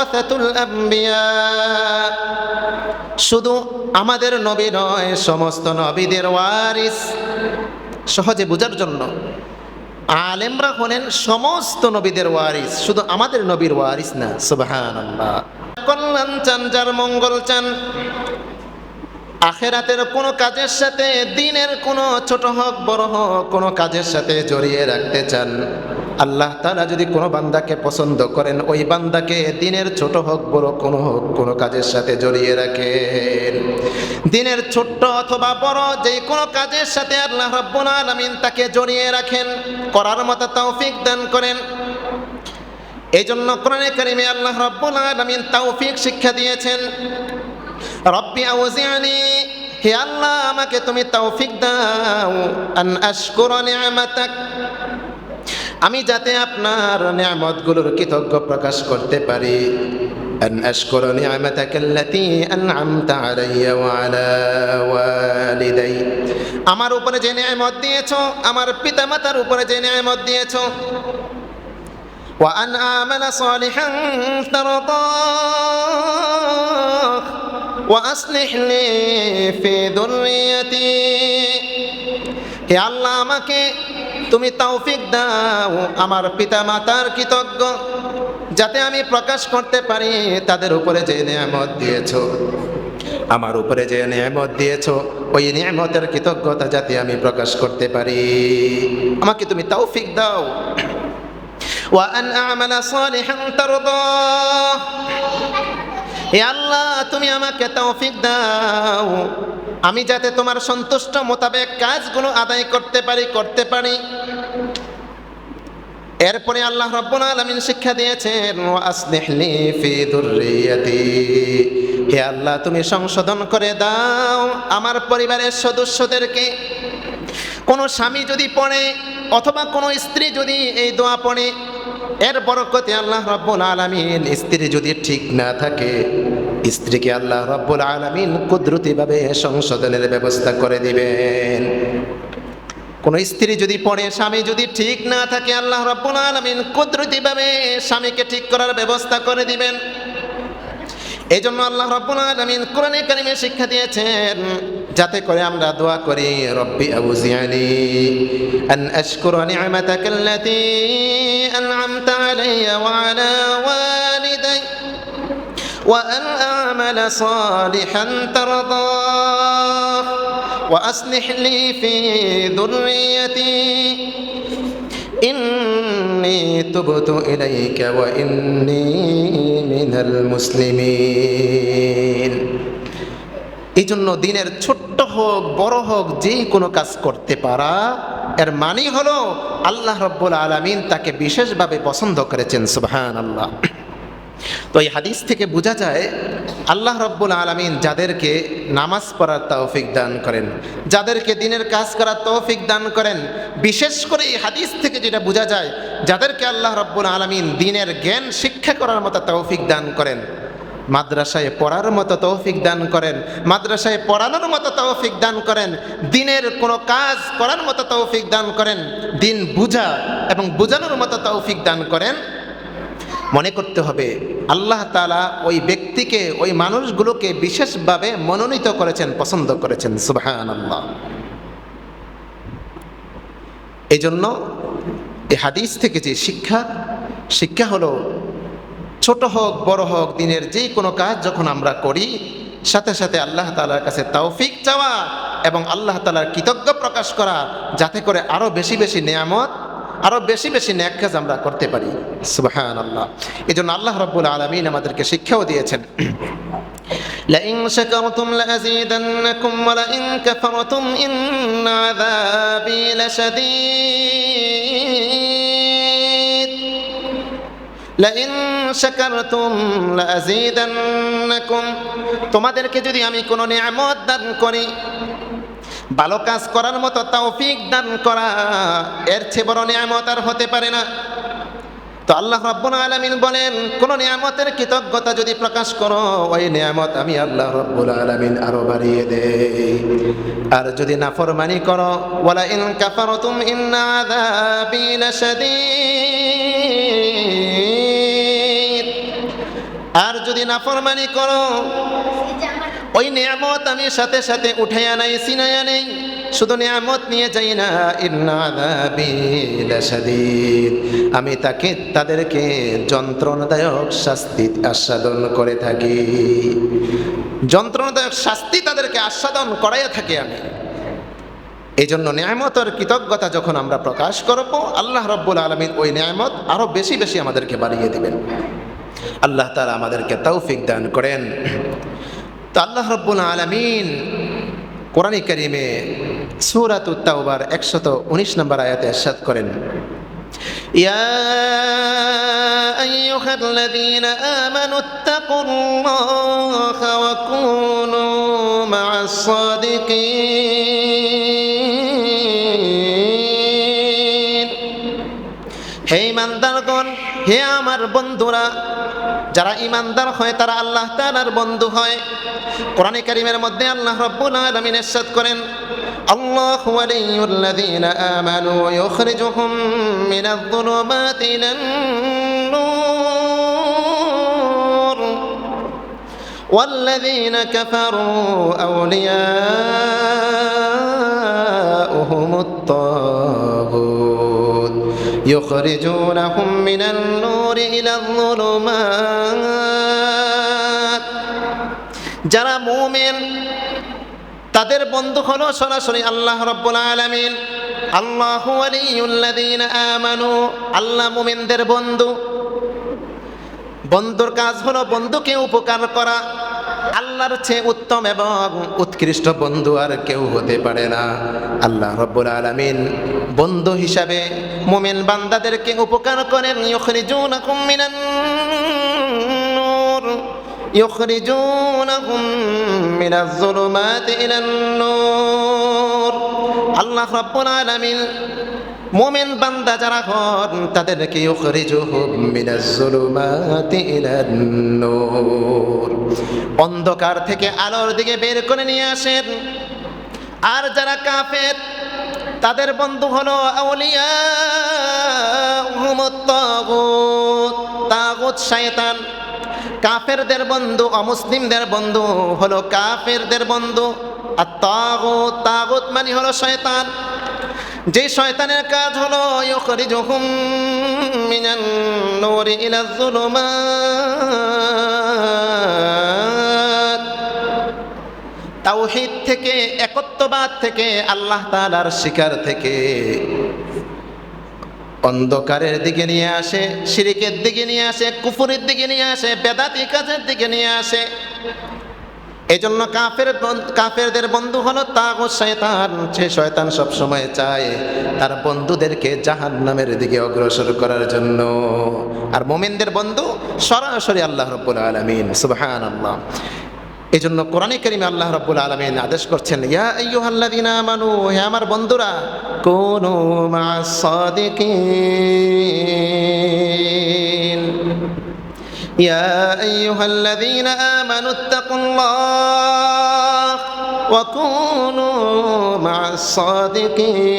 ওয়ারাসাতুল আম্বিয়া, শুধু আমাদের নবী নয়, সমস্ত নবীদের ওয়ারিস। সহজে বোঝার জন্য, আলেমরা হলেন সমস্ত নবীদের ওয়ারিস, শুধু আমাদের নবীর ওয়ারিস না। সুবহানাল্লাহ। কল্যাণ চান, যার মঙ্গল চান, আখেরাতের কোনো কাজের সাথে, দিনের কোনো ছোট হোক বড় হোক কোনো কাজের সাথে জড়িয়ে রাখতে চান, আল্লাহ তাআলা যদি কোনো বান্দাকে পছন্দ করেন, ওই বান্দাকে দিনের ছোট হোক বড় কোনো কাজের সাথে জড়িয়ে রাখেন। দিনের ছোট্ট অথবা বড় যে কোনো কাজের সাথে আল্লাহ রাব্বুল আলামিন তাকে জড়িয়ে রাখেন, করার মতো তৌফিক দান করেন। এই জন্য কোরআনে কারিমে আল্লাহ রাব্বুল আলামিন তৌফিক শিক্ষা দিয়েছেন। রব্বি আউজিআনি, হে আল্লাহ আমাকে তুমি তৌফিক দাও, আন আশকুরা নি'মাতাক, আমি যাতে আপনার নিয়ামতগুলোর কৃতজ্ঞ প্রকাশ করতে পারি। আন আশকুরা নি'মাতাকাল্লাতী আন'আমতা আলাইয়া ওয়া আলা ওয়ালিদাই, আমার উপরে যে নিয়ামত দিয়েছো, আমার পিতামাতার উপরে যে নিয়ামত দিয়েছো। ওয়া আন আমালা সালিহান তারদাহ ওয়া আসলিহ লি ফি যুররিয়াতি, হে আল্লাহ আমাকে তুমি তৌফিক দাও আমার পিতামাতার কৃতজ্ঞ, যাতে আমি প্রকাশ করতে পারি তাদের উপরে যে নিয়ামত দিয়েছো, আমার উপরে যে নিয়ামত দিয়েছো, ওই নিয়ামতের কৃতজ্ঞতা যাতে আমি প্রকাশ করতে পারি, আমাকে তুমি তৌফিক দাও। ওয়া আন আমালা সালিহান তারদাহ, হে আল্লাহ তুমি আমাকে তৌফিক দাও আমি যাতে তোমার সন্তুষ্ট মোতাবেক কাজগুলো আদায় করতে পারি। এরপরে আল্লাহ রাব্বুল আলামিন শিক্ষা দিয়েছেন, ওয়া আসলিহ লি ফি যুররিয়াতি, হে আল্লাহ তুমি সংশোধন করে দাও আমার পরিবারের সদস্যদেরকে। কোনো স্বামী যদি পড়ে অথবা কোনো স্ত্রী যদি এই দোয়া পড়ে, এর বরকতে আল্লাহ রাব্বুল আলামিন, স্ত্রী যদি ঠিক না থাকে, স্ত্রীকে আল্লাহ রাব্বুল আলামিন কুদরতিভাবে সংশোধনের ব্যবস্থা করে দিবেন। কোন স্ত্রী যদি পড়ে, স্বামী যদি ঠিক না থাকে, আল্লাহ রাব্বুল আলামিন কুদরতিভাবে স্বামীকে ঠিক করার ব্যবস্থা করে দিবেন। এই জন্য আল্লাহ রাব্বুল আলামিন কোরআনে কারিমে শিক্ষা দিয়েছেন, যাতে করে আমরা দোয়া করি, রব্বি আউজিআনি আন আশকুরা নি'মাতাকাল্লাতী আন'আমতা আলাইয়া ওয়া আলা ওয়ালিদাই ওয়া আন আমালা সালিহান তারদাহ ওয়া আসলিহ লি ফি যুররিয়াতি ইন্নী তুবতু ইলাইকা ওয়া ইন্নী মিনাল মুসলিমিন। এই জন্য দিনের ছোট্ট হোক বড় হোক যে কোনো কাজ করতে পারা, এর মানে হলো আল্লাহ রাব্বুল আলামিন তাকে বিশেষভাবে পছন্দ করেছেন। সুবহানাল্লাহ। তো এই হাদিস থেকে বোঝা যায় আল্লাহ রাব্বুল আলামিন যাদেরকে নামাজ পড়ার তৌফিক দান করেন, যাদেরকে দিনের কাজ করার তৌফিক দান করেন, বিশেষ করে এই হাদিস থেকে যেটা বোঝা যায়, যাদেরকে আল্লাহ রাব্বুল আলামিন দিনের জ্ঞান শিক্ষা করার মতো তৌফিক দান করেন, মাদ্রাসায় পড়ার মতো তৌফিক দান করেন, মাদ্রাসায় পড়ানোর মতো তৌফিক দান করেন, দিনের কোনো কাজ করার মতো তৌফিক দান করেন, দিন বুঝা এবং বুঝানোর মতো তৌফিক দান করেন, মনে করতে হবে আল্লাহ তাআলা ওই ব্যক্তিকে, ওই মানুষগুলোকে বিশেষভাবে মনোনীত করেছেন, পছন্দ করেছেন। সুবহানাল্লাহ। এই জন্য এই হাদিস থেকে যে শিক্ষা হলো, ছোট হোক বড় হোক দিনের যে কোনো কাজ যখন আমরা করি, সাথে সাথে আল্লাহ তাআলার কাছে তৌফিক চাওয়া এবং আল্লাহ তাআলার কৃতজ্ঞ প্রকাশ করা, যাতে করে আরো বেশি বেশি নিয়ামত, আরো বেশি বেশি নেক কাজ আমরা করতে পারি। সুবহানাল্লাহ। এই জন্য আল্লাহ রাব্বুল আলামিন আমাদেরকে শিক্ষাও দিয়েছেন, লাইন শাকারতুম লাযীদান্নাকুম ওয়া লাইন কাফারতুম ইন্না আযাবী লাশাদীদ। লাইন শাকারতুম লাযীদান্নাকুম, তোমাদেরকে যদি আমি কোনো নিয়ামত দান করি, ভালো কাজ করার মতো তৌফিক দান করা, এর চেয়ে বড় নিয়ামত আর হতে পারে না। তো আল্লাহ রাব্বুল আলামিন বলেন, কোন নিয়ামতের কৃতজ্ঞতা যদি প্রকাশ করো, ওই নিয়ামত আমি আল্লাহ রাব্বুল আলামিন আরো বাড়িয়ে দেই। আর যদি নাফরমানি করো, ওয়ালা ইন কাফারতুম ইন্না আযাবী লাশাদীদ, আর যদি নাফরমানি করো ওই নিয়ামত আমি সাথে সাথে উঠাইয়া নাই, সিনাইয়া নেই, শুধু নিয়ামত নিয়ে যাই না, ইন্না আযাবি লাশাদীদ, আমি তাদেরকে যন্ত্রণাদায়ক শাস্তি আস্বাদন করে থাকি, যন্ত্রণাদায়ক শাস্তি তাদেরকে আস্বাদন করাইয়া থাকি আমি। এই জন্য নিয়ামতের কৃতজ্ঞতা যখন আমরা প্রকাশ করব, আল্লাহ রাব্বুল আলামিন ওই নিয়ামত আরো বেশি বেশি আমাদেরকে বাড়িয়ে দিবেন। আল্লাহ তাআলা আমাদেরকে তৌফিক দান করেন। তো আল্লাহ রাব্বুল আলামিন কোরআনে কারীমে সূরাতুত তাওবার 119 নম্বর আয়াতে ইরশাদ করেন, ইয়া আইয়ুহাল্লাযীনা আমানুত্তাকুল্লাহা ওয়া কুনু মা'আস সাদিকিন, হে ঈমানদারগণ, হে আমার বন্ধুরা, যারা ঈমানদার হয় তারা আল্লাহ তাআলার বন্ধু হয়। কোরআনে কারীমের মধ্যে আল্লাহ রাব্বুল আলামিন ইরশাদ করেন, আল্লাহু ওয়ালিয়ুল্লাযীনা আমানু ইউখরিজুহুম মিনায-যুলুমাতি ইলান-নূর ওয়াল্লাযীনা কাফারু আউলিয়াউহুমুত-তাগুত ইউখরিজুনাহুম মিনান-নূরি ইলায-যুলুমাত। যারা মুমিন তাদের বন্ধু হলো সরাসরি আল্লাহ রাব্বুল আলামিন। আল্লাহু ওয়ালিয়ুল্লাযীনা আমানু, আল্লাহ মুমিনদের বন্ধু। বন্ধুর কাজ হলো বন্ধুকে উপকার করা। আল্লাহর চেয়ে উত্তম এবং উৎকৃষ্ট বন্ধু আর কেউ হতে পারে না। আল্লাহ রাব্বুল আলামিন বন্ধু হিসাবে মুমিন বান্দাদেরকে উপকার করেন। ইউখরিজুনাকুম মিনান নূর, ইউখরিজুনাকুম মিনাজ-যুলুমাতি ইলান-নূর। আল্লাহ রাব্বুল আলামিন মুমিন বান্দা যারা হন তাদেরকে ইউখরিজুহুম মিনাজ-যুলুমাতি ইলান-নূর, অন্ধকার থেকে আলোর দিকে বের করে নিয়ে আসেন। আর যারা কাফের তাদের বন্ধু হলো আউলিয়াউহুমুত-তাগুত, তাগুত শয়তান। কাফেরদের বন্ধু, অমুসলিমদের বন্ধু হলো কাফেরদের বন্ধু। আর তাগুত, তাগুত মানে হলো শয়তান। যে শয়তানের কাজ হলো ইউখরিজুহুম মিনান নূরি ইলায-যুলুমাত, তাওহীদ থেকে, একত্ববাদ থেকে, আল্লাহ তাআলার শিকার থেকে অন্ধকারের দিকে নিয়ে আসে, শিরকের দিকে নিয়ে আসে, কুফরের দিকে নিয়ে আসে, বেদাতি কাজের দিকে নিয়ে আসে। এজন্য কাফেরদের বন্ধু হলো তাগুত শয়তান। সে শয়তান সব সময় চায় তার বন্ধুদেরকে জাহান্নামের দিকে অগ্রসর করার জন্য। আর মুমিনদের বন্ধু সরাসরি আল্লাহ রাব্বুল আলামিন। সুবহানাল্লাহ। এজন্য কোরআনে কারীমে আল্লাহ রাব্বুল আলামিন আদেশ করছেন, ইয়া আইয়ুহাল্লাযীনা আমানু, হে আমার বন্ধুরা, কুনু মা'আস সাদিকিন, ইয়া আইয়ুহাল্লাযীনা আমানুত্তাকুল্লাহ ওয়া কুনু মা'আস সাদিকিন,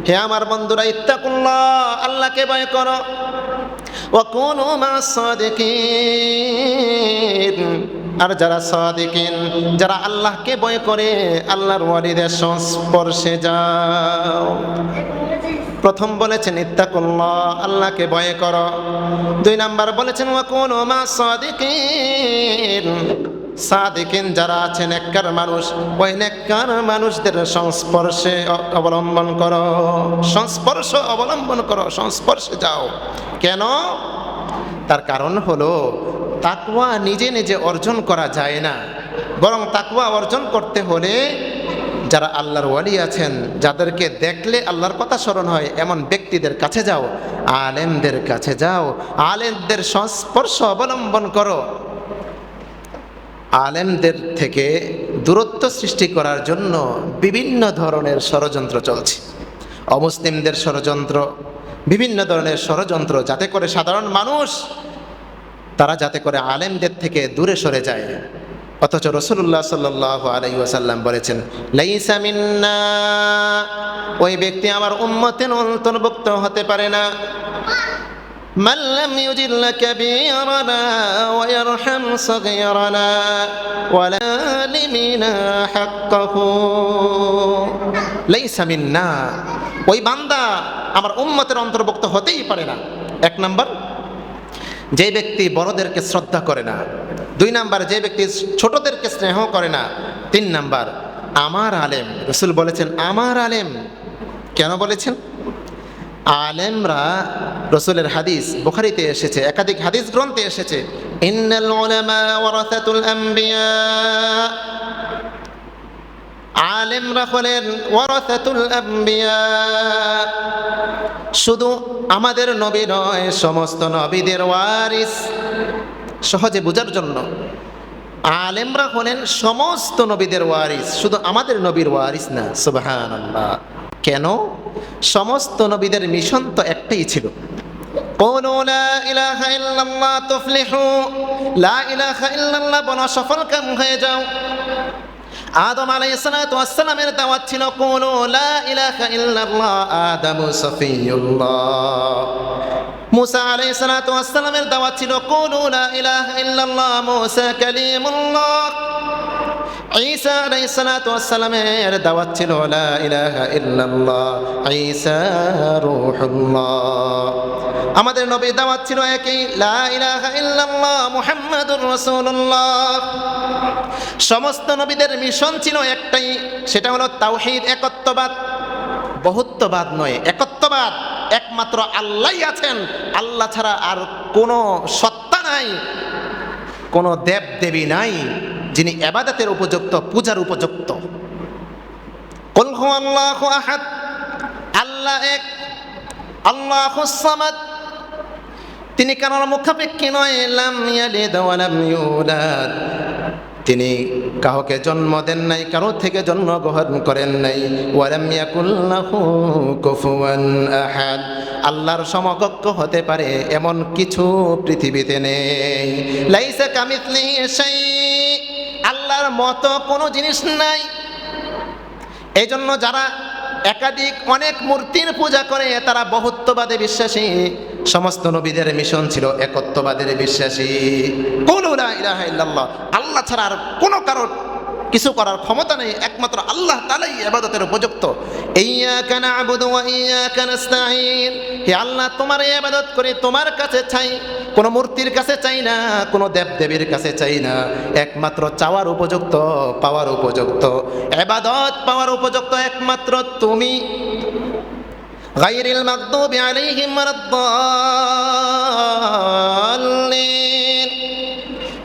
হে আমার বন্ধুরা, ইত্তাকুল্লাহ, আল্লাহকে ভয় করো, ওয়া কুনু মা'আস সাদিকিন, আর যারা সাদিকিন, যারা আল্লাহকে ভয় করে, আল্লাহর ওয়ালিদের সংস্পর্শে যাও। প্রথম বলেছেন ইত্তাকুল্লাহ, আল্লাহকে ভয় করো। 2 নাম্বার বলেছেন ওয়া কুনু মা'আস সাদিকিন, সাদিকিন যারা আছেন নেককার মানুষ, ওই নেককার মানুষদের সংস্পর্শে অবলম্বন করো, সংস্পর্শ অবলম্বন করো, সংস্পর্শে যাও। কেন? তার কারণ হলো তাকওয়া নিজে নিজে অর্জন করা যায় না, বরং তাকওয়া অর্জন করতে হলে যারা আল্লাহর ওয়ালি আছেন, যাদেরকে দেখলে আল্লাহর কথা স্মরণ হয়, এমন ব্যক্তিদের কাছে যাও, আলেমদের কাছে যাও, আলেমদের সংস্পর্শ অবলম্বন করো। আলেমদের থেকে দূরত্ব সৃষ্টি করার জন্য বিভিন্ন ধরনের ষড়যন্ত্র চলছে, অমুসলিমদের ষড়যন্ত্র, বিভিন্ন ধরনের ষড়যন্ত্র, যাতে করে সাধারণ মানুষ তারা যাতে করে আলেমদের থেকে দূরে সরে যায়। অথচ রাসূলুল্লাহ সাল্লাল্লাহু আলাইহি ওয়াসাল্লাম বলেছেন, লাইসা মিন্না, ওই ব্যক্তি আমার উম্মতের অন্তর্ভুক্ত হতে পারে না। من لم يجل كبيرنا ويرحم صغيرنا ولا لمنا حقه ليس منا ওই বান্দা আমার উম্মতের অন্তর্ভুক্ত হতেই পারে না। এক নাম্বার, যে ব্যক্তি বড়দেরকে শ্রদ্ধা করে না। দুই নাম্বার, যে ব্যক্তি ছোটদেরকে স্নেহ করে না। তিন নাম্বার, আমার আলেম। রাসূল বলেছেন আমার আলেম। কেন বলেছেন? আলেমরা, রাসূলের হাদিস বুখারীতে এসেছে, একাধিক হাদিস গ্রন্থে এসেছে, ইন্নাল উলামা ওয়ারাসাতুল আম্বিয়া, আলেমরা হলেন ওয়ারাসাতুল আম্বিয়া। শুধু আমাদের নবী নয়, সমস্ত নবীদের ওয়ারিস। সহজে বোঝার জন্য, আলেমরা হলেন সমস্ত নবীদের ওয়ারিস, শুধু আমাদের নবীর ওয়ারিস না। সুবহানাল্লাহ। কেন? সমস্ত নবীদের মিশন তো একটাই ছিল, কুলু লা ইলাহা ইল্লাল্লাহ তুফলিহু, লা ইলাহা ইল্লাল্লাহ বলা সফল কাম হয়ে যাও। আদম আলাইহিস সালাতু ওয়াস সালামের দাওয়াত ছিল কুলু লা ইলাহা ইল্লাল্লাহ, আদম সফিয়ুল্লাহ। মুসা আলাইহিস সালাতু ওয়াস সালামের দাওয়াত ছিল কুলু লা ইলাহা ইল্লাল্লাহ, মুসা কালিমুল্লাহ। ঈসা আলাইহিস সালাতু ওয়াস সালামের দাওয়াত ছিল লা ইলাহা ইল্লাল্লাহ, ঈসা রূহুল্লাহ। আমাদের নবীর দাওয়াত ছিল একই, লা ইলাহা ইল্লাল্লাহ মুহাম্মাদুর রাসূলুল্লাহ। সমস্ত নবীদের মিশন ছিল একটাই, সেটা হলো তাওহীদ, একত্ববাদ। বহুত্ববাদ নয়, একত্ববাদ। একমাত্র আল্লাহই আছেন, আল্লাহ ছাড়া আর কোনো সত্তা নাই, কোনো দেব দেবী নাই যিনি ইবাদতের উপযুক্ত, পূজার উপযুক্ত। কুল হুয়াল্লাহু আহাদ, আল্লাহ এক, আল্লাহুস সামাদ, তিনি কারোর মুখাপেক্ষী নয়। লাম ইয়ালিদ ওয়া লাম ইউলাদ, তিনি কাউকে জন্ম দেন নাই, কারো থেকে জন্মগ্রহণ করেন নাই। ওয়া লাম ইয়াকুল লাহু কুফুয়ান আহাদ, আল্লাহর সমকক্ষ হতে পারে এমন কিছু পৃথিবীতে নেই। লাইসা কামিসলিহি শাই, আল্লাহর মতো কোনো জিনিস নাই। এই জন্য যারা একাধিক অনেক মূর্তির পূজা করে তারা বহুত্ববাদে বিশ্বাসী। সমস্ত নবীদের মিশন ছিল একত্ববাদের বিশ্বাসী। কুলু লা ইলাহা ইল্লাল্লাহ, আল্লাহ ছাড়া আর কোনো কারোর কিছু করার ক্ষমতা নেই, একমাত্র আল্লাহ তাআলাই ইবাদতের উপযুক্ত। ইয়্যাকা না'বুদু ওয়া ইয়্যাকা নাস্তাঈন, হে আল্লাহ তোমার ইবাদত করি, তোমার কাছে চাই, কোনো মূর্তির কাছে চাই না, কোনো দেবদেবীর কাছে চাই না। একমাত্র চাওয়ার উপযুক্ত, পাওয়ার উপযুক্ত, ইবাদত পাওয়ার উপযুক্ত একমাত্র তুমি। গায়রিল মাগদুবি আলাইহিম ওয়ালাদ-দাল্লিন,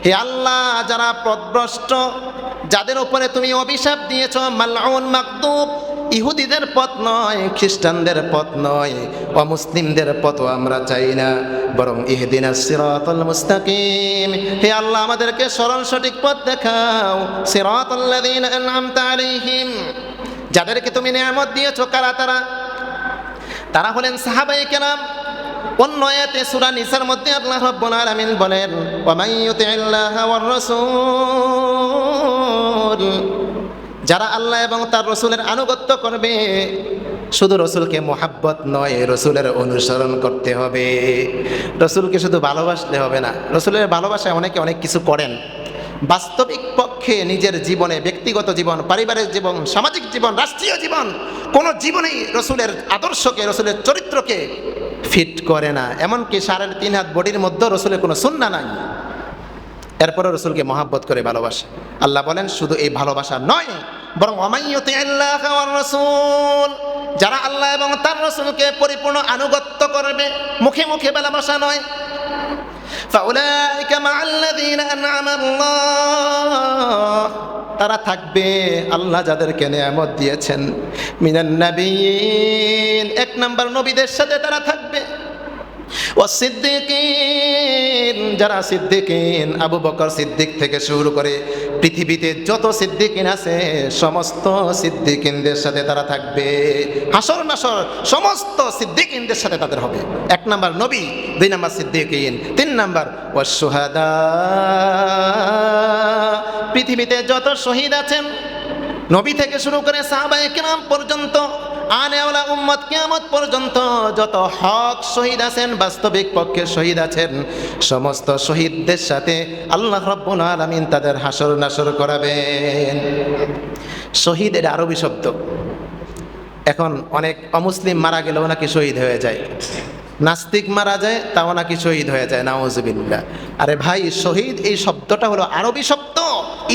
হে আল্লাহ যারা পথভ্রষ্ট, যাদের উপরে তুমি অভিশাপ দিয়েছ, মালউন মাগদুব, ইহুদিদের পথ নয়, খ্রিস্টানদের পথ নয়, অমুসলিমদের পথও আমরা চাই না, বরং ইহদিনাস সিরাতাল মুস্তাকিম, হে আল্লাহ আমাদেরকে সরল সঠিক পথ দেখাও। সিরাতাল্লাযীনা আন'আমতা আলাইহিম, যাদেরকে তুমি নিয়ামত দিয়েছো, কারা তারা? তারা হলেন সাহাবায়ে কেরাম। অন্য আয়াতে সূরা নিসার মধ্যে আল্লাহ রাব্বুল আলামিন বলেন, ওয়া মান ইউতি'িল্লাহা ওয়ার রাসূল, যারা আল্লাহ এবং তার রাসূলের আনুগত্য করবে, শুধু রাসূলকে মুহাব্বত নয়, রাসূলের অনুসরণ করতে হবে। রাসূলকে শুধু ভালোবাসলে হবে না, রাসূলের ভালোবাসায় অনেকে অনেক কিছু করেন, বাস্তবিক পক্ষে নিজের জীবনে, ব্যক্তিগত জীবন, পারিবারিক জীবন, সামাজিক জীবন, রাষ্ট্রীয় জীবন, কোনো জীবনেই রাসূলের আদর্শকে, রাসূলের চরিত্রকে ফিট করে না। এমনকি 3.5 হাত বডির মধ্যে রাসূলের কোনো সুন্নাহ নাই, এরপরে রাসূলকে মহব্বত করে ভালোবাসে। আল্লাহ বলেন শুধু এই ভালোবাসা নয়, বরং ওয়া মান ইউতি'িল্লাহা ওয়ার রাসূল, যারা আল্লাহ এবং তার রাসূলকে পরিপূর্ণ আনুগত্য করবে, মুখে মুখে ভালোবাসা নয়। ফাউলাইকা মা'আল্লাযীনা আন'আমা আল্লাহ, তারা থাকবে আল্লাহ যাদেরকে নিয়ামত দিয়েছেন, মিনান নাবিয়্যিন, 1 নাম্বার নবীদের সাথে তারা থাকবে। ওয়াসিদ্দিকিন, যারা সিদ্দিকিন, আবু বকর সিদ্দিক থেকে শুরু করে পৃথিবীতে যত সিদ্দিকিন আছে সমস্ত সিদ্দিকিনদের সাথে তারা থাকবে। হাসর নাসর সমস্ত সিদ্দিকিনদের সাথে তাদের হবে। 1 নাম্বার নবী, 2 নাম্বার সিদ্দিকিন, 3 নাম্বার ওয়াসশুহাদা, পৃথিবীতে যত শহীদ আছেন নবী থেকে শুরু করে সাহাবায়ে কেরাম পর্যন্ত, আনেওয়ালা উম্মত কিয়ামত পর্যন্ত যত হক শহীদ আছেন, বাস্তবিক পক্ষে শহীদ আছেন, সমস্ত শহীদদের সাথে আল্লাহ রাব্বুল আলামিন তাদের হাসর নাসর করাবেন। শহীদ এটা আরবি শব্দ। এখন অনেক অমুসলিম মারা গেলেও নাকি শহীদ হয়ে যায়, নাস্তিক মারা যায় তাও নাকি শহীদ হয়ে যায়, নাউজুবিল্লাহ। আরে ভাই, শহীদ এই শব্দটা হলো আরবি শব্দ,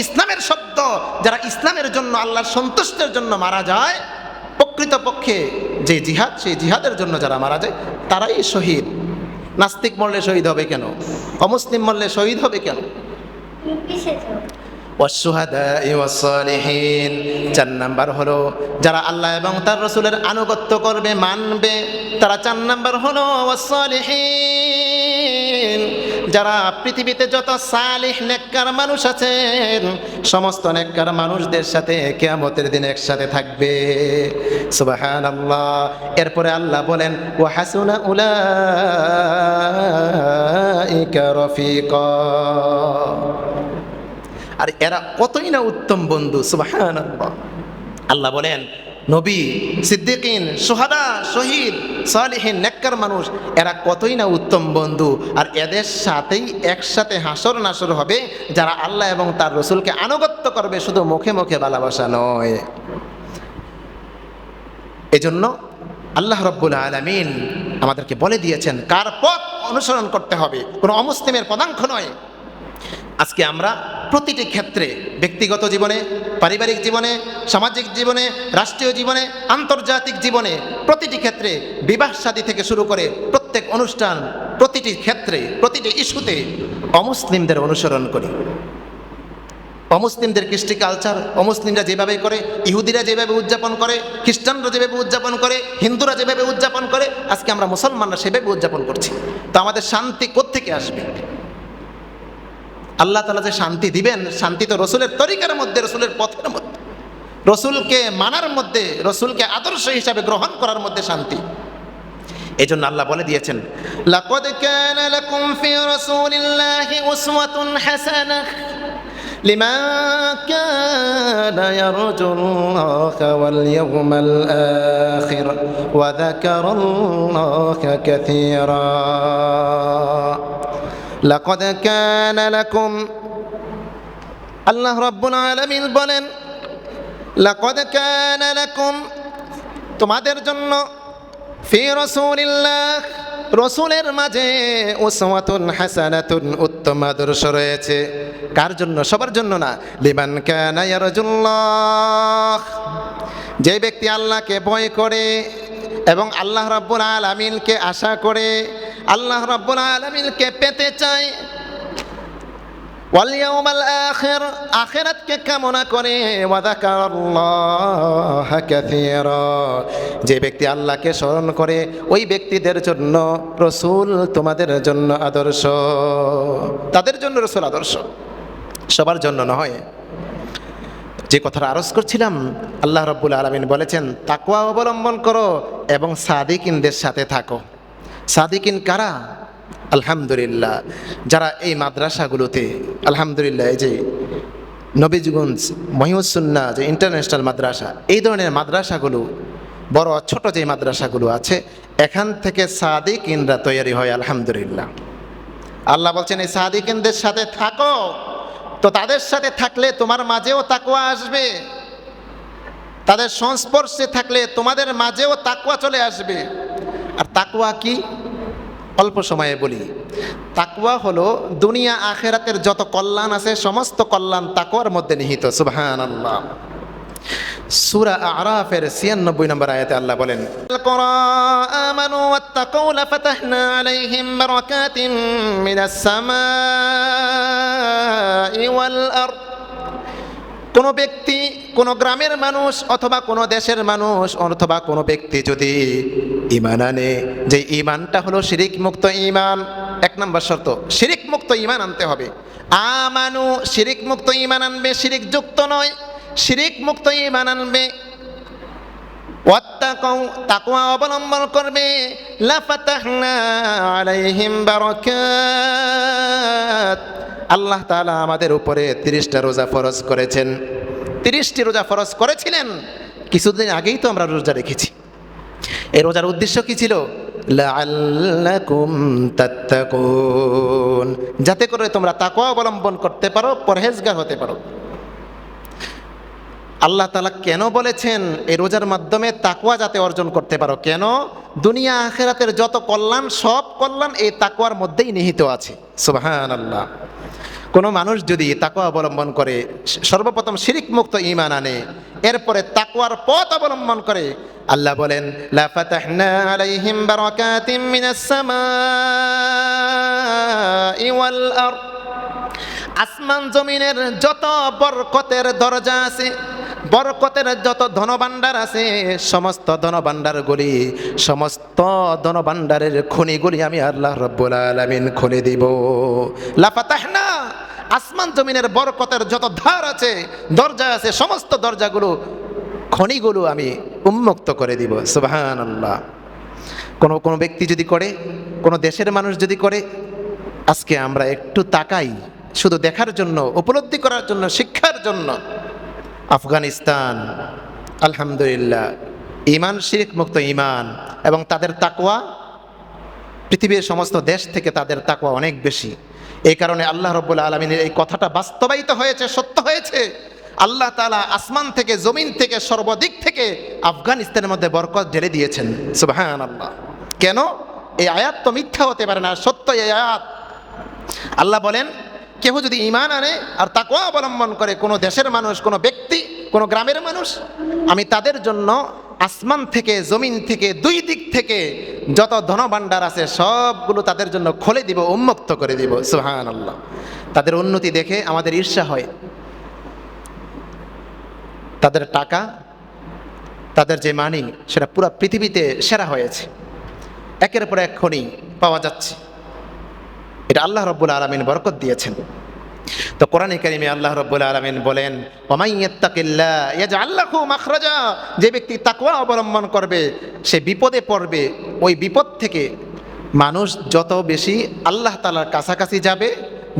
ইসলামের শব্দ। যারা ইসলামের জন্য, আল্লাহর সন্তুষ্টের জন্য মারা যায়, প্রকৃতপক্ষে যে জিহাদ, সেই জিহাদের জন্য যারা মারা যায় তারাই শহীদ। নাস্তিক মরলে শহীদ হবে কেন? অমুসলিম মরলে শহীদ হবে কেন? ওয়াসশুহাদাই ওয়াসসালিহিন। 4 নাম্বার হলো যারা আল্লাহ এবং তার রাসূলের আনুগত্য করবে, মানবে, তারা 4 নাম্বার হলো ওয়াসসালিহিন। যারা পৃথিবীতে যত সালিহ নেককার মানুষ আছেন, সমস্ত নেককার মানুষদের সাথে কিয়ামতের দিন একসাথে থাকবে। সুবহানাল্লাহ। এরপরে আল্লাহ বলেন ওয়া হাসুনা উলাইকা রফিকা। আর এরা কতই না উত্তম বন্ধু। সুবহানাল্লাহ। আল্লাহ বলেন নবী, সিদ্দিকিন, শুহাদা, শহীদ, সালিহিন, নেককার মানুষ, এরা কতই না উত্তম বন্ধু। আর এদের সাথেই একসাথে হাসর নাসর হবে যারা আল্লাহ এবং তার রাসূলকে আনুগত্য করবে, শুধু মুখে মুখে ভালোবাসা নয়। এজন্য আল্লাহ রাব্বুল আলামিন আমাদেরকে বলে দিয়েছেন কার পথ অনুসরণ করতে হবে, কোনো অমুসলিমের পদাঙ্ক নয়। আজকে আমরা প্রতিটি ক্ষেত্রে, ব্যক্তিগত জীবনে, পারিবারিক জীবনে, সামাজিক জীবনে, রাষ্ট্রীয় জীবনে, আন্তর্জাতিক জীবনে, প্রতিটি ক্ষেত্রে, বিবাহ শাদী থেকে শুরু করে প্রত্যেক অনুষ্ঠান, প্রতিটি ক্ষেত্রে, প্রতিটি ইস্যুতে অমুসলিমদের অনুসরণ করি। অমুসলিমদের কৃষ্টি কালচার অমুসলিমরা যেভাবে করে, ইহুদিরা যেভাবে উদযাপন করে, খ্রিস্টানরা যেভাবে উদযাপন করে, হিন্দুরা যেভাবে উদযাপন করে, আজকে আমরা মুসলমানরা সেভাবে উদযাপন করছি। তো আমাদের শান্তি কোত্থেকে আসবে? আল্লাহ তাআলা যে শান্তি দিবেন, শান্তি তো রসুলের তরিকার মধ্যে, রসুলের পথের মধ্যে, রসুলকে মানার মধ্যে, রসুলকে আদর্শ হিসাবে গ্রহণ করার মধ্যে শান্তি। এই জন্য আল্লাহ বলে দিয়েছেন লাকাদ কানা লাকুম ফি রাসূলিল্লাহি উসওয়াতুন হাসানাহ লিমান কানা ইয়ারজুল্লাহা ওয়াল ইয়াওমাল আখির ওয়া যাকারাল্লাহা কাসীরা। লাকাদ কানা লাকুম, আল্লাহ রাব্বুল আলামিন বলেন লাকাদ কানা লাকুম, তোমাদের জন্য, ফি রাসূলিল্লাহ, রাসূলের মাঝে, উসওয়াতুন হাসানাতুন, উত্তম আদর্শ রয়েছে। কার জন্য? সবার জন্য না। লিমান কানা ইয়ারজুল্লাহ, যে ব্যক্তি আল্লাহকে ভয় করে এবং আল্লাহ রাব্বুল আলামিনকে আশা করে, আল্লাহ রাব্বুল আলামিনকে পেতে চায়, ওয়াল ইয়াউমাল আখির, আখিরাতকে কামনা করে, ওয়া যাকারাল্লাহা কাসীরা, যে ব্যক্তি আল্লাহকে স্মরণ করে, ওই ব্যক্তিদের জন্য রাসূল তোমাদের জন্য আদর্শ। তাদের জন্য রাসূল আদর্শ, সবার জন্য নয়। যে কথাটা আরজ করছিলাম, আল্লাহ রাব্বুল আলামিন বলেছেন তাকওয়া অবলম্বন করো এবং সাদিকিনদের সাথে থাকো। সাদিকিন কারা? আলহামদুলিল্লাহ, যারা এই মাদ্রাসাগুলোতে, আলহামদুলিল্লাহ, এই যে নবীগঞ্জ মহিউস সুন্নাহ যে ইন্টারন্যাশনাল মাদ্রাসা, এই ধরনের মাদ্রাসাগুলো, বড় ছোট যে মাদ্রাসাগুলো আছে, এখান থেকে সাদিকিনরা তৈরি হয়। আলহামদুলিল্লাহ, আল্লাহ বলছেন এই সাদিকিনদের সাথে থাকো। তো তাদের সাথে থাকলে তোমার মাঝেও তাকওয়া আসবে, তাদের সংস্পর্শে থাকলে তোমাদের মাঝেও তাকওয়া চলে আসবে। আর তাকওয়া কি? অল্প সময়ে বলি। তাকওয়া হলো দুনিয়া আখিরাতের যত কল্যাণ আছে, সমস্ত কল্যাণ তাকওয়ার মধ্যে নিহিত। সুবহানাল্লাহ। সূরা আরাফের ৯৬ নম্বর আয়াতে আল্লাহ বলেন আমানু ওয়াত্তাকাউ লাফাতাহনা আলাইহিম বারাকাতিন মিনাস সামাই ওয়াল আরদ। কোনো ব্যক্তি, কোনো গ্রামের মানুষ অথবা কোনো দেশের মানুষ অথবা কোনো ব্যক্তি যদি ঈমান আনে, যে ঈমানটা হলো শিরিক মুক্ত ঈমান, ১ নম্বর শর্ত, শিরিক মুক্ত ঈমান আনতে হবে। আমানু, শিরিক মুক্ত ঈমান আনবে, শিরিক যুক্ত নয়, শিরিক মুক্ত ঈমান আনবে। ওয়াত্তাকাউ, তাকওয়া অবলম্বন করবে। লাফাতাহনা আলাইহিম বারাকাত, আল্লাহ তাআলা আমাদের উপরে ৩০টা রোজা ফরজ করেছেন। ৩০টি রোজা ফরজ করেছিলেন, কিছুদিন আগেই তো আমরা রোজা রেখেছি। এই রোজার উদ্দেশ্য কি ছিল? লাআল্লাকুম তাত্তাকুন, যাতে করে তোমরা তাকওয়া অবলম্বন করতে পারো, পরহেজগার হতে পারো। আল্লাহ তাআলা কেন বলেছেন এই রোজার মাধ্যমে তাকওয়া যাতে অর্জন করতে পারো? কেন? দুনিয়া আখিরাতের যত কল্যাণ, সব কল্যাণ এই তাকওয়ার মধ্যেই নিহিত আছে। সুবহানাল্লাহ। কোনো মানুষ যদি তাকওয়া অবলম্বন করে, সর্বপ্রথম শিরিক মুক্ত ঈমান আনে, এরপরে তাকওয়ার পথ অবলম্বন করে, আল্লাহ বলেন লা ফাতাহনা আলাইহিম বারাকাতিম মিনাস সামাই ওয়াল আরদ, আসমান জমিনের যত বরকতের দরজা আছে, বরকতের যত ধনভাণ্ডার আছে, সমস্ত ধনভাণ্ডারগুলি, সমস্ত ধনভাণ্ডারের খনিগুলি আমি আল্লাহ রাব্বুল আলামিন খুলে দিব। লা ফাতাহনা, আসমান জমিনের বরকতের যত ধার আছে, দরজা আছে, সমস্ত দরজাগুলো, খনিগুলো আমি উন্মুক্ত করে দিব। সুবহানাল্লাহ। কোনো ব্যক্তি যদি করে, কোনো দেশের মানুষ যদি করে, আজকে আমরা একটু তাকাই শুধু দেখার জন্য, উপলব্ধি করার জন্য, শিক্ষার জন্য। আফগানিস্তান আলহামদুলিল্লাহ ঈমান, শিরক মুক্ত ঈমান, এবং তাদের তাকওয়া পৃথিবীর সমস্ত দেশ থেকে তাদের তাকওয়া অনেক বেশি। এই কারণে আল্লাহ রাব্বুল আলামিনের এই কথাটা বাস্তবায়িত হয়েছে, সত্য হয়েছে। আল্লাহ তাআলা আসমান থেকে, জমিন থেকে, সর্বদিক থেকে আফগানিস্তানের মধ্যে বরকত ঢেলে দিয়েছেন। সুবহানাল্লাহ। কেন? এই আয়াত তো মিথ্যা হতে পারে না, সত্য এই আয়াত। আল্লাহ বলেন কেউ যদি ঈমান আনে আর তাকওয়া অবলম্বন করে, কোনো দেশের মানুষ, কোনো ব্যক্তি, কোনো গ্রামের মানুষ, আমি তাদের জন্য আসমান থেকে, জমিন থেকে, দুই দিক থেকে যত ধনভাণ্ডার আছে সবগুলো তাদের জন্য খুলে দিব, উন্মুক্ত করে দিব। সুবহানাল্লাহ। তাদের উন্নতি দেখে আমাদের ঈর্ষা হয়। তাদের টাকা, তাদের যে মানি, সেটা পুরো পৃথিবীতে সেরা হয়েছে, একের পর এক খনি পাওয়া যাচ্ছে। এটা আল্লাহ রাব্বুল আলামিন বরকত দিয়েছেন। তো কোরআনে কারিমে আল্লাহ রাব্বুল আলামিন বলেন ওয়ামান ইয়াত্তাকিল্লাহ ইয়াজআল লাহু মাখরাজা, যে ব্যক্তি তাকওয়া অবলম্বন করবে সে বিপদে পড়বে, ওই বিপদ থেকে মানুষ যত বেশি আল্লাহ তাআলার কাছাকাছি যাবে,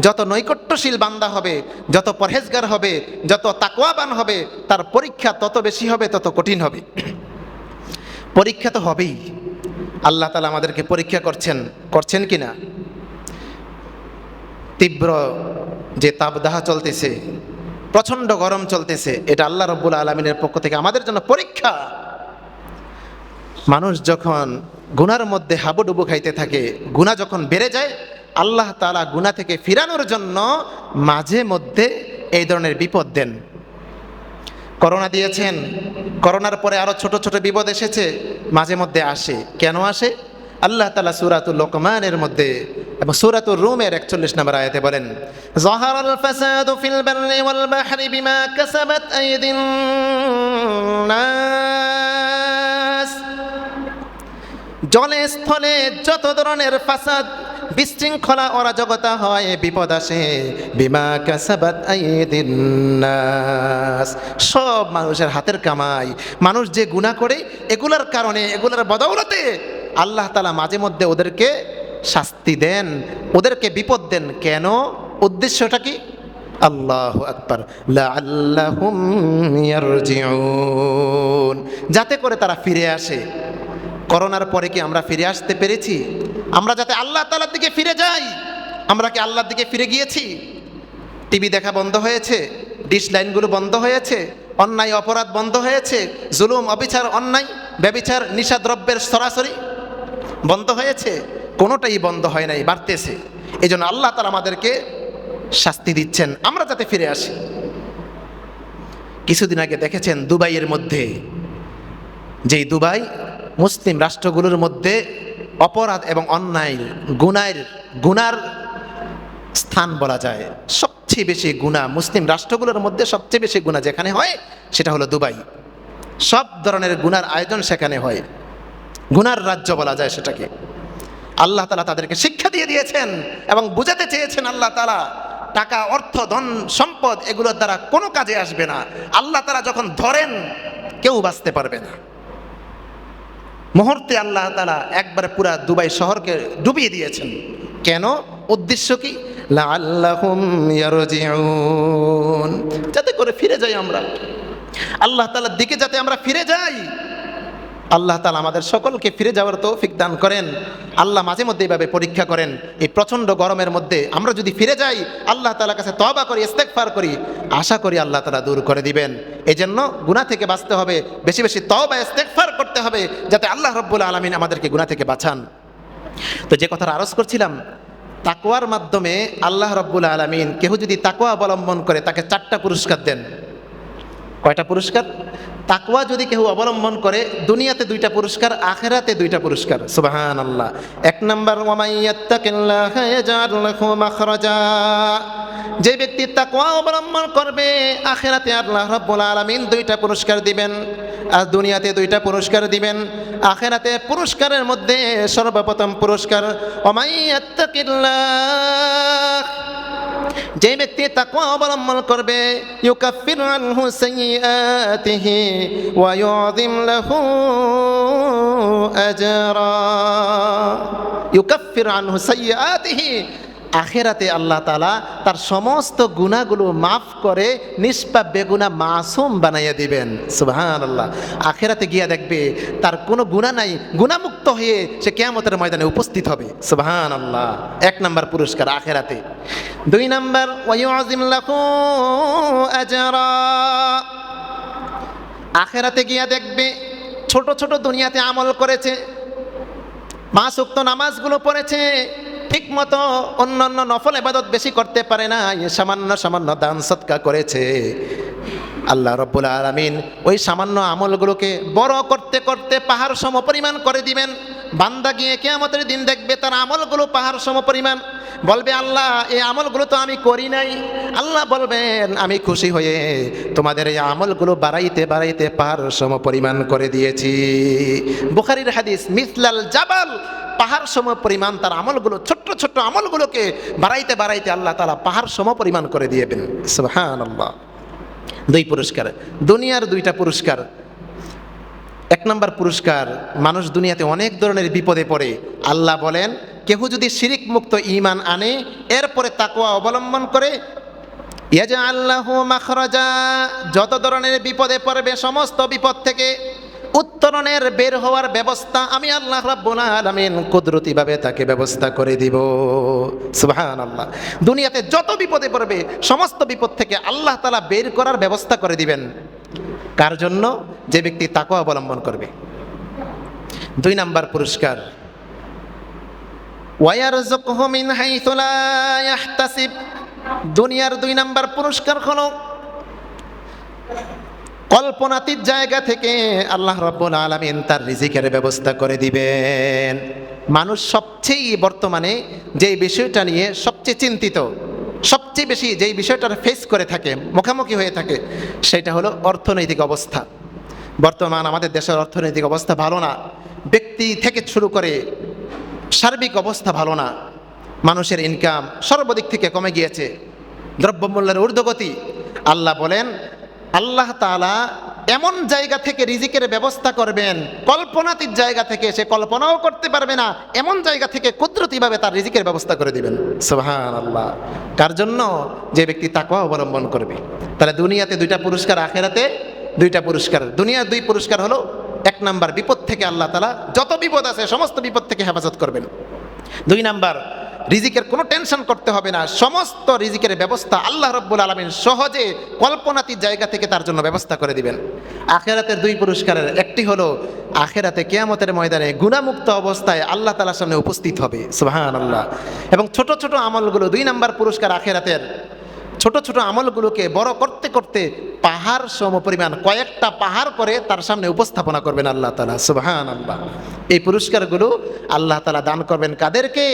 যত নৈকট্যশীল বান্দা হবে, যত পরহেজগার হবে, যত তাকওয়াবান হবে, তার পরীক্ষা তত বেশি হবে, তত কঠিন হবে। পরীক্ষা তো হবেই। আল্লাহ তাআলা আমাদেরকে পরীক্ষা করছেন কিনা? তীব্র যে তাপদাহ চলতেছে, প্রচণ্ড গরম চলতেছে, এটা আল্লাহ রাব্বুল আলামিনের পক্ষ থেকে আমাদের জন্য পরীক্ষা। মানুষ যখন গুনার মধ্যে হাবুডুবু খাইতে থাকে, গুনাহ যখন বেড়ে যায়, আল্লাহ তাআলা গুনাহ থেকে ফিরানোর জন্য মাঝে মধ্যে এই ধরনের বিপদ দেন। করোনা দিয়েছেন, করোনার পরে আরো ছোট ছোট বিপদ এসেছে, মাঝে মধ্যে আসে। কেন আসে? আল্লাহ তাআলা সূরাতুল লোকমানের মধ্যে এবং সূরাতুর রুমের 41 নম্বর আয়াতে বলেন যাহারাল ফাসাদু ফিল বাররি ওয়াল বাহরি বিমা কাসাবাত আইদিন নাস, জলে স্থলে যত ধরনের ফাসাদ, বিশৃঙ্খলা, অরাজকতা হয়, বিপদ আসে, বিমা কাসাবাত আইদিন নাস, সব মানুষের হাতের কামাই। মানুষ যে গুনাহ করে, এগুলার কারণে, এগুলার বদৌলতে আল্লাহ তাআলা মাঝে মধ্যে ওদেরকে শাস্তি দেন, ওদেরকে বিপদ দেন। কেন? উদ্দেশ্যটা কি? আল্লাহু আকবার, লাআল্লাহুম ইয়ারজিউন, যাতে করে তারা ফিরে আসে। করোনার পরে কি আমরা ফিরে আসতে পেরেছি? আমরা যাতে আল্লাহ তাআলার দিকে ফিরে যাই, আমরা কি আল্লাহর দিকে ফিরে গিয়েছি? টিভি দেখা বন্ধ হয়েছে, ডিশ লাইনগুলো বন্ধ হয়েছে, অন্যায় অপরাধ বন্ধ হয়েছে, জুলুম, অবিচার, অন্যায়, ব্যভিচার, নিশাদ্রব্যের সরাসরি বন্ধ হয়েছে? কোনোটাই বন্ধ হয় নাই, বাড়তেছে। এই জন্য আল্লাহ তাআলা আমাদেরকে শাস্তি দিচ্ছেন, আমরা যাতে ফিরে আসি। কিছুদিন আগে দেখেছেন দুবাইয়ের মধ্যে, যেই দুবাই মুসলিম রাষ্ট্রগুলোর মধ্যে অপরাধ এবং অন্যায়, গুনার স্থান বলা যায়। সবচেয়ে বেশি গুনাহ মুসলিম রাষ্ট্রগুলোর মধ্যে, সবচেয়ে বেশি গুনাহ যেখানে হয় সেটা হলো দুবাই। সব ধরনের গুনার আয়োজন সেখানে হয়, গুনার রাজ্য বলা যায় সেটাকে। আল্লাহ তাআলা তাদেরকে শিক্ষা দিয়ে দিয়েছেন এবং বুঝাতে চেয়েছেন আল্লাহ তাআলা টাকা, অর্থ, ধন, সম্পদ এগুলোর দ্বারা কোনো কাজে আসবে না। আল্লাহ তাআলা যখন ধরেন কেউ বাঁচতে পারবে না। মুহূর্তে আল্লাহ তাআলা একবারে পুরা দুবাই শহরকে ডুবিয়ে দিয়েছেন। কেন? উদ্দেশ্য কি? লাআল্লাহুম ইয়ারজিউন, যাতে করে ফিরে যাই আমরা আল্লাহ তাআলার দিকে, যাতে আমরা ফিরে যাই। আল্লাহ তাআলা আমাদের সকলকে ফিরে যাওয়ার তৌফিক দান করেন। আল্লাহ মাঝে মধ্যে এইভাবে পরীক্ষা করেন। এই প্রচণ্ড গরমের মধ্যে আমরা যদি ফিরে যাই, আল্লাহ তাআলার কাছে তওবা করি, ইস্তেগফার করি, আশা করি আল্লাহ তাআলা দূর করে দিবেন। এই জন্য গুনাহ থেকে বাঁচতে হবে, বেশি বেশি তওবা ইস্তেগফার করতে হবে, যাতে আল্লাহ রাব্বুল আলামিন আমাদেরকে গুনাহ থেকে বাঁচান। তো যে কথাটা আরজ করছিলাম, তাকওয়ার মাধ্যমে আল্লাহ রাব্বুল আলামিন কেউ যদি তাকওয়া অবলম্বন করে তাকে 4টা পুরস্কার দেন। কয়টা পুরস্কার? তাকওয়া যদি কেউ অবলম্বন করে, দুনিয়াতে 2টা পুরস্কার, আখিরাতে 2টা পুরস্কার। সুবহানাল্লাহ। 1 নাম্বার, ওয়া ইয়াত্তাকিল্লাহা ইয়াজআল লাহু মাখরাজা। যে ব্যক্তি তাকওয়া অবলম্বন করবে, আখিরাতে আল্লাহ রাব্বুল আলামিন 2টা পুরস্কার দিবেন, আর দুনিয়াতে 2টা পুরস্কার দিবেন। আখিরাতে পুরস্কারের মধ্যে সর্বপ্রথম পুরস্কার, ওয়া ইয়াত্তাকিল্লাহ, যে ব্যক্তি তাকওয়া অবলম্বন করবে, ইউকাফিরু আনহু সাইয়্যাতিহি ওয়া ইউযিম লাহু আজরা। ইউকাফিরু আনহু সাইয়্যাতিহি, আখিরাতে আল্লাহ তাআলা তার সমস্ত গুনাহগুলো মাফ করে নিষ্পাপ বেগুনাহ মাসুম বানাইয়া দিবেন। সুবহানাল্লাহ। আখিরাতে গিয়া দেখবে তার কোনো গুনাহ নাই, গুনাহমুক্ত হয়ে সে কিয়ামতের ময়দানে উপস্থিত হবে। সুবহানাল্লাহ। 1 নাম্বার পুরস্কার আখিরাতে। 2 নাম্বার, ওয়া ইউযিম লাহু আজরা। আখিরাতে গিয়া দেখবে ছোট ছোট দুনিয়াতে আমল করেছে, 5 ওয়াক্ত নামাজগুলো পড়েছে, ঠিক মতো অন্যান্য নফল ইবাদত বেশি করতে পারে না, সামান্য সামান্য দান সদকা করেছে। আল্লাহ রাব্বুল আলামিন ওই সামান্য আমলগুলোকে বড় করতে করতে পাহাড় সম পরিমাণ করে দিবেন। বান্দা গিয়ে কিয়ামতের দিন দেখবে তার আমলগুলো পাহাড় সম পরিমাণ। বলবে, আল্লাহ এই আমলগুলো তো আমি করি নাই। আল্লাহ বলবেন, আমি খুশি হয়ে তোমাদের এই আমলগুলো বাড়াইতে বাড়াইতে পাহাড় সম পরিমাণ করে দিয়েছি। বুখারীর হাদিস, মিসলাল জাবাল, পাহাড় সম পরিমাণ তার আমলগুলো, ছোট্ট ছোট্ট আমলগুলোকে বাড়াইতে বাড়াইতে আল্লাহ তাআলা পাহাড় সম পরিমাণ করে দিয়েবেন। সুবহানাল্লাহ। 2 পুরস্কার, দুনিয়ার 2টা পুরস্কার। 1 নাম্বার পুরস্কার, মানুষ দুনিয়াতে অনেক ধরনের বিপদে পড়ে। আল্লাহ বলেন, কেউ যদি শিরিক মুক্ত ঈমান আনে, এরপরে তাকওয়া অবলম্বন করে, ইয়াজআল লাহু মাখরাজা, যত ধরনের বিপদে পড়বে সমস্ত বিপদ থেকে উত্তরণের বের হওয়ার ব্যবস্থা আমি আল্লাহ রাব্বুল আলামিন কুদরতিভাবে তাকে ব্যবস্থা করে দিব। সুবহানাল্লাহ। দুনিয়াতে যত বিপদে পড়বে সমস্ত বিপদ থেকে আল্লাহ তাআলা বের করার ব্যবস্থা করে দিবেন। কার জন্য? যে ব্যক্তি তাকওয়া অবলম্বন করবে। 2 নাম্বার পুরস্কার, ওয়া ইয়ারযুকহু মিন হাইথু লা ইয়াহতাসিব। দুনিয়ার 2 নাম্বার পুরস্কার হলো কল্পনাতীত জায়গা থেকে আল্লাহ রাব্বুল আলামিন তার রিজিকের ব্যবস্থা করে দিবেন। মানুষ সবচেয়ে বর্তমানে যেই বিষয়টা নিয়ে সবচেয়ে চিন্তিত, সবচেয়ে বেশি যেই বিষয়টার ফেস করে থাকে, মুখোমুখি হয়ে থাকে, সেটা হলো অর্থনৈতিক অবস্থা। বর্তমান আমাদের দেশের অর্থনৈতিক অবস্থা ভালো না, ব্যক্তি থেকে শুরু করে সার্বিক অবস্থা ভালো না। মানুষের ইনকাম সর্বদিক থেকে কমে গিয়েছে, দ্রব্যমূল্যের ঊর্ধ্বগতি। আল্লাহ বলেন, আল্লাহ তাআলা এমন জায়গা থেকে রিজিকের ব্যবস্থা করবেন, কল্পনাতীত জায়গা থেকে, সে কল্পনাও করতে পারবে না, এমন জায়গা থেকে কুদরতিভাবে তার রিজিকের ব্যবস্থা করে দিবেন। সুবহানাল্লাহ। কার জন্য? যে ব্যক্তি তাকওয়া অবলম্বন করবে। তাহলে দুনিয়াতে 2টা পুরস্কার, আখিরাতে 2টা পুরস্কার। দুনিয়ার 2 পুরস্কার হলো, 1 নাম্বার, বিপদ থেকে আল্লাহ তাআলা যত বিপদ আছে সমস্ত বিপদ থেকে হেফাজত করবেন। 2 নাম্বার, রিজিকের কোনো টেনশন করতে হবে না, সমস্ত রিজিকের ব্যবস্থা আল্লাহ রাব্বুল আলামিন সহজে কল্পনাতীত জায়গা থেকে তার জন্য ব্যবস্থা করে দিবেন। আখিরাতের 2 পুরস্কারের একটি হলো, আখিরাতে কিয়ামতের ময়দানে গুনাহমুক্ত অবস্থায় আল্লাহ তাআলার সামনে উপস্থিত হবে। সুবহানাল্লাহ। এবং ছোট ছোট আমলগুলো, 2 নাম্বার পুরস্কার আখিরাতের, ছোট ছোট আমলগুলোকে বড় করতে করতে পাহাড় সম পরিমাণ, কয়েকটা পাহাড় করে তার সামনে উপস্থাপনা করবেন আল্লাহ তাআলা। সুবহানাল্লাহ। এই পুরস্কারগুলো আল্লাহ তাআলা দান করবেন কাদেরকে?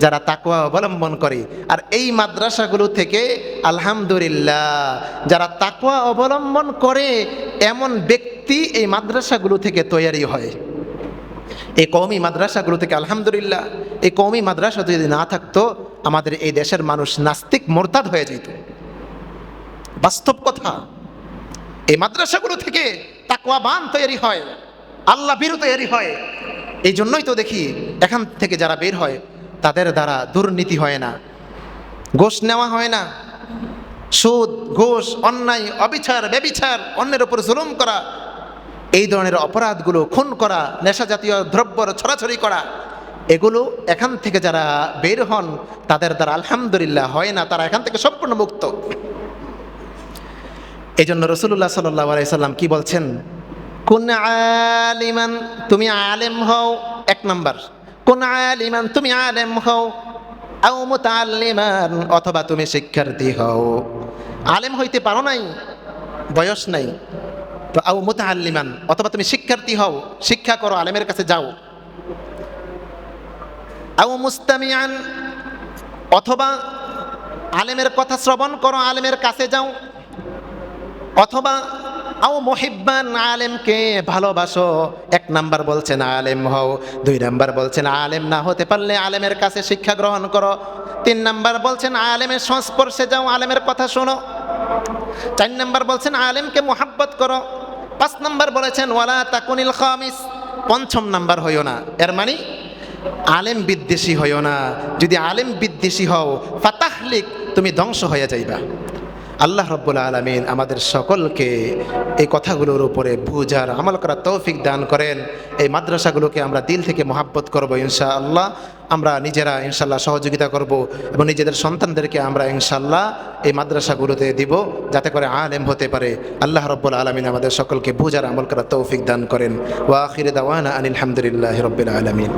যারা তাকওয়া অবলম্বন করে। আর এই মাদ্রাসাগুলো থেকে আলহামদুলিল্লাহ যারা তাকওয়া অবলম্বন করে এমন ব্যক্তি এই মাদ্রাসাগুলো থেকে তৈরি হয়। এই কওমি মাদ্রাসাগুলো থেকে আলহামদুলিল্লাহ, এই কওমি মাদ্রাসা যদি না থাকতো আমাদের এই দেশের মানুষ নাস্তিক মোরতাদ হয়ে যেত। বাস্তব কথা। এই মাদ্রাসাগুলো থেকে তাকওয়াবান তৈরি হয়, আল্লাহ ভীরু তৈরি হয়। এই জন্যই তো দেখি এখান থেকে যারা বের হয় তাদের দ্বারা দুর্নীতি হয় না, ঘুষ নেওয়া হয় না, সুদ, ঘুষ, অন্যায়, অবিচার, ব্যভিচার, অন্যের উপর জুলুম করা, এই ধরনের অপরাধগুলো, খুন করা, নেশা জাতীয় দ্রব্যর ছড়াছড়ি করা, এগুলো এখান থেকে যারা বের হন তাদের দ্বারা আলহামদুলিল্লাহ হয় না, তারা এখান থেকে সম্পূর্ণ মুক্ত। এই জন্য রসুল্লাহ সাল্লাল্লাহু আলাইহি সাল্লাম কি বলছেন? কুন আলিমান, তুমি আলেম হও, এক নাম্বার। কুন আলিমান, তুমি আলেম হও, আও মুতাআল্লিমান, অথবা তুমি শিক্ষার্থী হও। আলেম হইতে পারো নাই, বয়স নাই, তো আও মুতাআল্লিমান, অথবা তুমি শিক্ষার্থী হও, শিক্ষা করো, আলেমের কাছে যাও। আও মুস্তামিআন, অথবা আলেমের কথা শ্রবণ করো, আলেমের কাছে যাও। অথবা আও মুহিব্বান, আলেমকে ভালোবাসো। এক নাম্বার বলছেন আলেম হও, দুই নাম্বার বলছেন আলেম না হতে পারলে আলেমের কাছে শিক্ষা গ্রহণ করো, তিন নাম্বার বলছেন আলেমের সংস্পর্শে যাও, আলেমের কথা শোনো, চার নাম্বার বলছেন আলেমকে মুহাব্বত করো, পাঁচ নাম্বার বলেছেন ওয়ালা তাকুনিল খামিস, পঞ্চম নাম্বার হইও না। এর মানে আলেম বিদ্বেষী হইও না। যদি আলেম বিদ্বেষী হও, ফাতাহলিক, তুমি ধ্বংস হয়ে যাইবা। আল্লাহ রাব্বুল আলামিন আমাদের সকলকে এই কথাগুলোর উপরে বুঝার, আমল করার তৌফিক দান করেন। এই মাদ্রাসাগুলোকে আমরা দিল থেকে মহাব্বত করব ইনশাআল্লাহ। আমরা নিজেরা ইনশাআল্লাহ সহযোগিতা করব এবং নিজেদের সন্তানদেরকে আমরা ইনশাআল্লাহ এই মাদ্রাসাগুলোতে দিব, যাতে করে আলেম হতে পারে। আল্লাহ রাব্বুল আলামিন আমাদের সকলকে বুঝার, আমল করার তৌফিক দান করেন। ওয়া আখিরু দাওয়ানা আনিল হামদুলিল্লাহি রাব্বিল আলামিন।